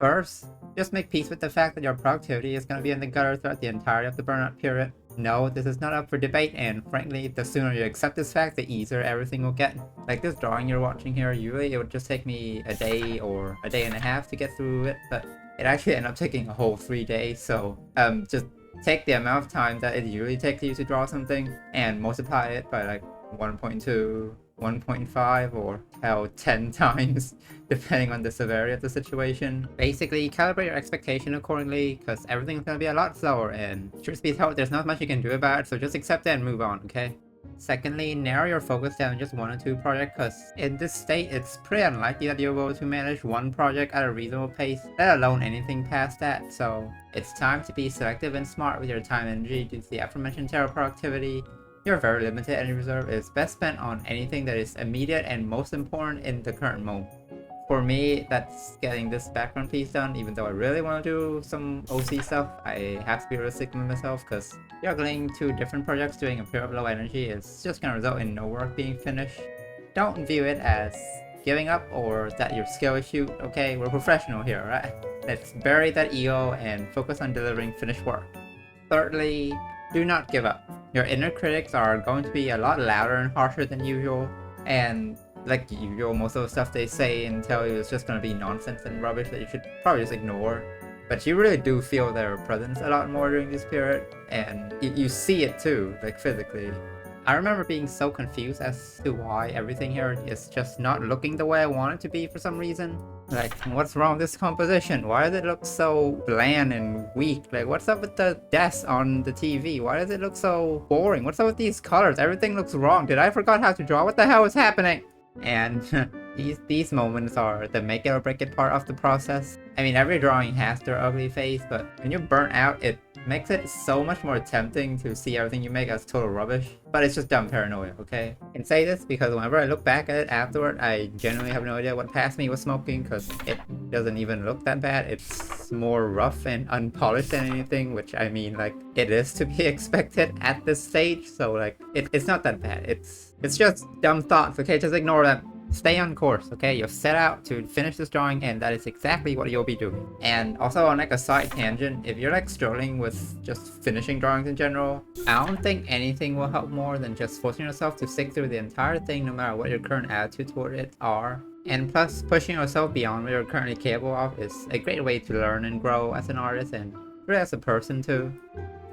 First, just make peace with the fact that your productivity is going to be in the gutter throughout the entirety of the burnout period. No, this is not up for debate, and frankly, the sooner you accept this fact, the easier everything will get. Like this drawing you're watching here, usually it would just take me a day or a day and a half to get through it, but it actually ended up taking a whole 3 days, so just take the amount of time that it usually takes you to draw something and multiply it by like 1.2, 1.5, or hell, 10 times, depending on the severity of the situation. Basically, calibrate your expectation accordingly, because everything's gonna be a lot slower, and truth be told, there's not much you can do about it, so just accept it and move on, okay? Secondly, narrow your focus down to just 1 or 2 projects, because in this state, it's pretty unlikely that you'll be able to manage 1 project at a reasonable pace, let alone anything past that, so it's time to be selective and smart with your time and energy due to the aforementioned terrible productivity. Your very limited energy reserve is best spent on anything that is immediate and most important in the current moment. For me, that's getting this background piece done, even though I really want to do some OC stuff. I have to be realistic with myself, because juggling 2 different projects doing a period of low energy is just going to result in no work being finished. Don't view it as giving up or that your skill is shoot. Okay, we're professional here, right? Let's bury that ego and focus on delivering finished work. Thirdly, do not give up. Your inner critics are going to be a lot louder and harsher than usual, and like usual, most of the stuff they say and tell you is just going to be nonsense and rubbish that you should probably just ignore. But you really do feel their presence a lot more during this period, and you see it too, like physically. I remember being so confused as to why everything here is just not looking the way I want it to be for some reason. Like, what's wrong with this composition? Why does it look so bland and weak? Like, what's up with the desk on the TV? Why does it look so boring? What's up with these colors? Everything looks wrong. Did I forget how to draw? What the hell is happening? And these moments are the make it or break it part of the process. I mean, every drawing has their ugly face, but when you're burnt out, it makes it so much more tempting to see everything you make as total rubbish. But it's just dumb paranoia, okay? I can say this because whenever I look back at it afterward, I genuinely have no idea what past me was smoking, because it doesn't even look that bad. It's more rough and unpolished than anything, which I mean, like, it is to be expected at this stage, so like, it's not that bad. It's just dumb thoughts, okay? Just ignore them. Stay on course, okay? You've set out to finish this drawing, and that is exactly what you'll be doing. And also, on like a side tangent, if you're like struggling with just finishing drawings in general, I don't think anything will help more than just forcing yourself to stick through the entire thing no matter what your current attitude toward it are. And plus, pushing yourself beyond what you're currently capable of is a great way to learn and grow as an artist and really as a person too.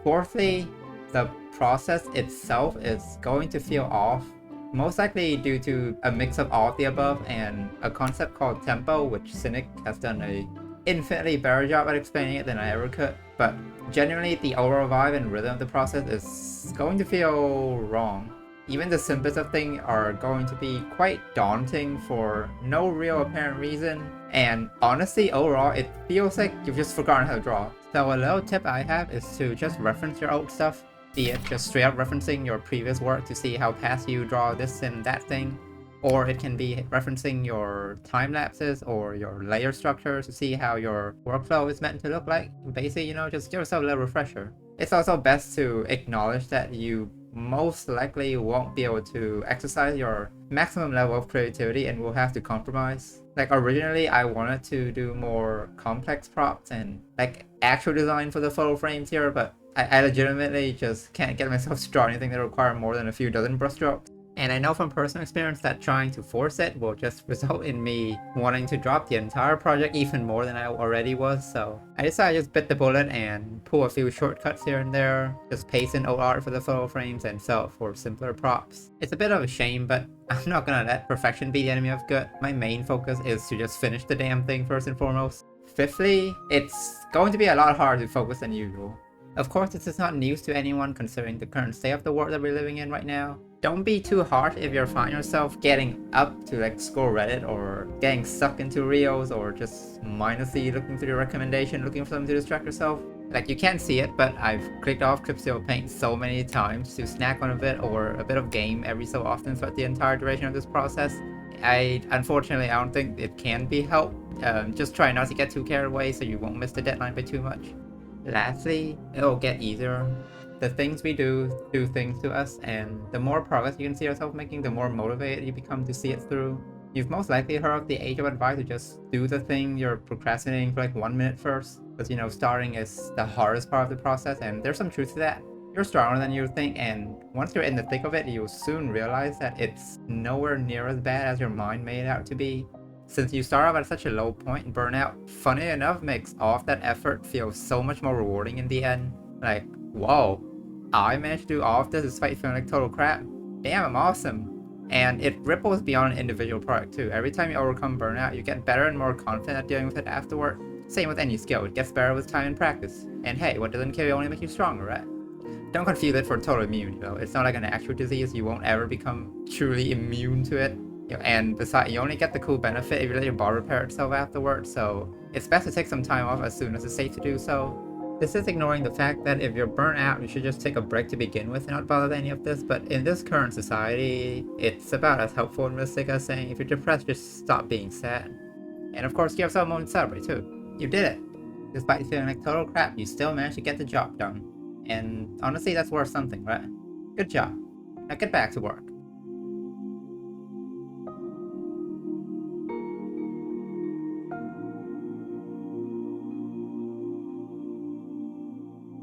Fourthly, the process itself is going to feel off, most likely due to a mix of all of the above and a concept called tempo, which Cynic has done a infinitely better job at explaining it than I ever could. But genuinely, the overall vibe and rhythm of the process is going to feel wrong. Even the simplest of things are going to be quite daunting for no real apparent reason, and honestly, overall, it feels like you've just forgotten how to draw. So a little tip I have is to just reference your old stuff, be it just straight up referencing your previous work to see how past you draw this and that thing, or it can be referencing your time lapses or your layer structures to see how your workflow is meant to look like. Basically, you know, just give yourself a little refresher. It's also best to acknowledge that you most likely won't be able to exercise your maximum level of creativity and will have to compromise. Like originally I wanted to do more complex props and like actual design for the photo frames here, but I legitimately just can't get myself to draw anything that require more than a few dozen brushstrokes. And I know from personal experience that trying to force it will just result in me wanting to drop the entire project even more than I already was, so I decided to just bit the bullet and pull a few shortcuts here and there, just paste in old art for the photo frames and sell it for simpler props. It's a bit of a shame, but I'm not gonna let perfection be the enemy of good. My main focus is to just finish the damn thing first and foremost. Fifthly, it's going to be a lot harder to focus than usual. Of course, this is not news to anyone considering the current state of the world that we're living in right now. Don't be too harsh if you find yourself getting up to like scroll Reddit or getting sucked into reels or just mindlessly looking through your recommendation, looking for something to distract yourself. Like, you can't see it, but I've clicked off Crypto Paint so many times to snack on a bit or a bit of game every so often throughout the entire duration of this process. Unfortunately, I don't think it can be helped. Just try not to get too carried away so you won't miss the deadline by too much. Lastly, it'll get easier. The things we do things to us, and the more progress you can see yourself making, the more motivated you become to see it through. You've most likely heard of the age of advice to just do the thing you're procrastinating for like 1 minute first. Because, starting is the hardest part of the process, and there's some truth to that. You're stronger than you think, and once you're in the thick of it, you'll soon realize that it's nowhere near as bad as your mind made it out to be. Since you start off at such a low point, burnout, funny enough, makes all of that effort feel so much more rewarding in the end. Like, whoa, I managed to do all of this despite feeling like total crap. Damn, I'm awesome. And it ripples beyond an individual product too. Every time you overcome burnout, you get better and more confident at dealing with it afterward. Same with any skill, it gets better with time and practice. And hey, what doesn't kill you only makes you stronger, right? Don't confuse it for total immune, It's not like an actual disease, you won't ever become truly immune to it. And besides, you only get the cool benefit if you let your body repair itself afterwards, so it's best to take some time off as soon as it's safe to do so. This is ignoring the fact that if you're burnt out, you should just take a break to begin with and not bother with any of this, but in this current society, it's about as helpful and realistic as saying if you're depressed, just stop being sad. And of course, give yourself a moment to celebrate too. You did it! Despite feeling like total crap, you still managed to get the job done. And honestly, that's worth something, right? Good job. Now get back to work.